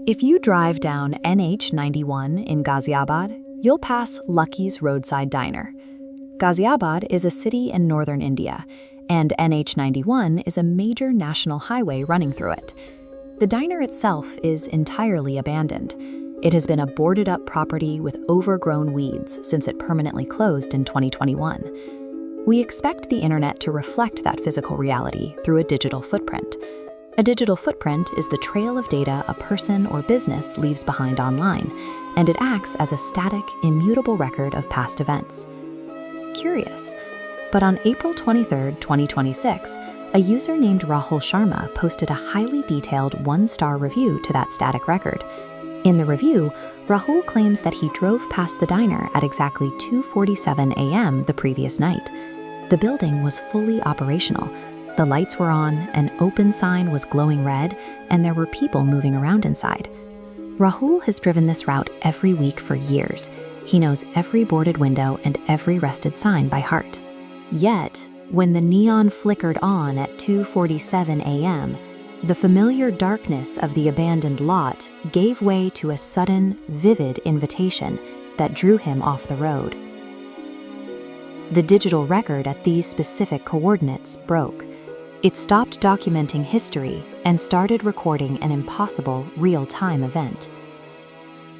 If you drive down NH91 in Ghaziabad, you'll pass Lucky's Roadside Diner. Ghaziabad is a city in northern India, and NH91 is a major national highway running through it. The diner itself is entirely abandoned. It has been a boarded-up property with overgrown weeds since it permanently closed in 2021. We expect the internet to reflect that physical reality through a digital footprint. A digital footprint is the trail of data a person or business leaves behind online, and it acts as a static, immutable record of past events. Curious, but on April 23, 2026, a user named Rahul Sharma posted a highly detailed one-star review to that static record. In the review, Rahul claims that he drove past the diner at exactly 2:47 a.m. the previous night. The building was fully operational. The lights were on, an open sign was glowing red, and there were people moving around inside. Rahul has driven this route every week for years. He knows every boarded window and every rested sign by heart. Yet, when the neon flickered on at 2:47 a.m., the familiar darkness of the abandoned lot gave way to a sudden, vivid invitation that drew him off the road. The digital record at these specific coordinates broke. It stopped documenting history and started recording an impossible, real-time event.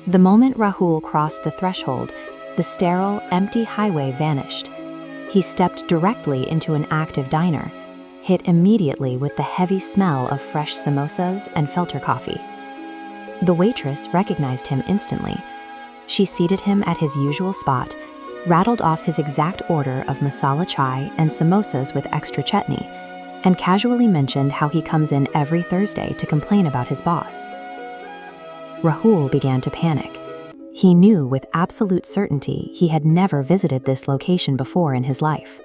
The moment Rahul crossed the threshold, the sterile, empty highway vanished. He stepped directly into an active diner, hit immediately with the heavy smell of fresh samosas and filter coffee. The waitress recognized him instantly. She seated him at his usual spot, rattled off his exact order of masala chai and samosas with extra chutney, and casually mentioned how he comes in every Thursday to complain about his boss. Rahul began to panic. He knew with absolute certainty he had never visited this location before in his life.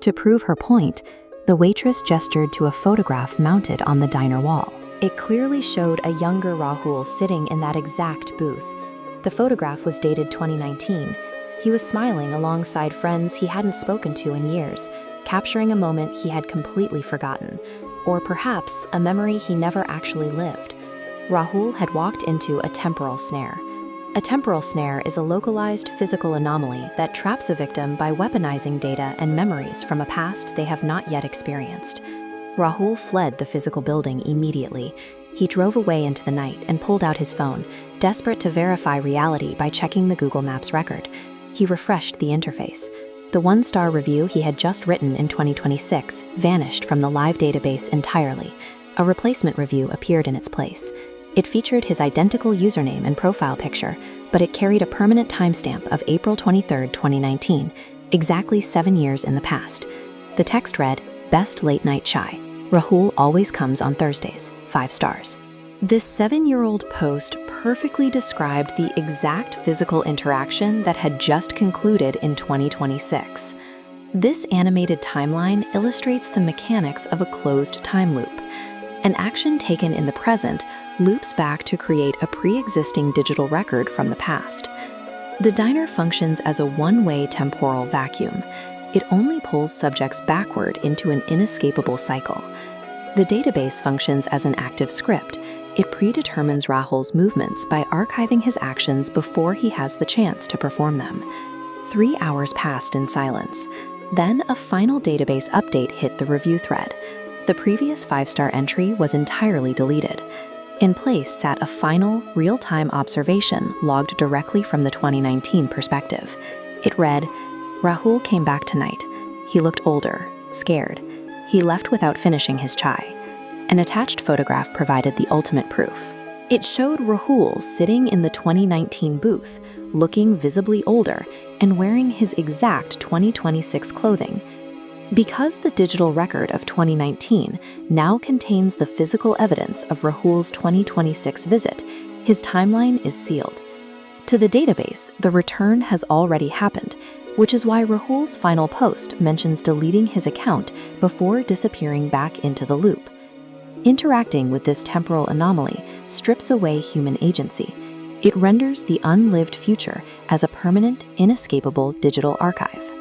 To prove her point, the waitress gestured to a photograph mounted on the diner wall. It clearly showed a younger Rahul sitting in that exact booth. The photograph was dated 2019. He was smiling alongside friends he hadn't spoken to in years, capturing a moment he had completely forgotten, or perhaps a memory he never actually lived. Rahul had walked into a temporal snare. A temporal snare is a localized physical anomaly that traps a victim by weaponizing data and memories from a past they have not yet experienced. Rahul fled the physical building immediately. He drove away into the night and pulled out his phone, desperate to verify reality by checking the Google Maps record. He refreshed the interface. The one-star review he had just written in 2026 vanished from the live database entirely. A replacement review appeared in its place. It featured his identical username and profile picture, but it carried a permanent timestamp of April 23, 2019, exactly 7 years in the past. The text read, "Best late night chai. Rahul always comes on Thursdays, 5 stars." This 7-year-old post perfectly described the exact physical interaction that had just concluded in 2026. This animated timeline illustrates the mechanics of a closed time loop. An action taken in the present loops back to create a pre-existing digital record from the past. The diner functions as a one-way temporal vacuum. It only pulls subjects backward into an inescapable cycle. The database functions as an active script. It predetermines Rahul's movements by archiving his actions before he has the chance to perform them. 3 hours passed in silence. Then a final database update hit the review thread. The previous 5-star entry was entirely deleted. In place sat a final, real-time observation logged directly from the 2019 perspective. It read, "Rahul came back tonight. He looked older, scared. He left without finishing his chai." An attached photograph provided the ultimate proof. It showed Rahul sitting in the 2019 booth, looking visibly older and wearing his exact 2026 clothing. Because the digital record of 2019 now contains the physical evidence of Rahul's 2026 visit, his timeline is sealed. To the database, the return has already happened, which is why Rahul's final post mentions deleting his account before disappearing back into the loop. Interacting with this temporal anomaly strips away human agency. It renders the unlived future as a permanent, inescapable digital archive.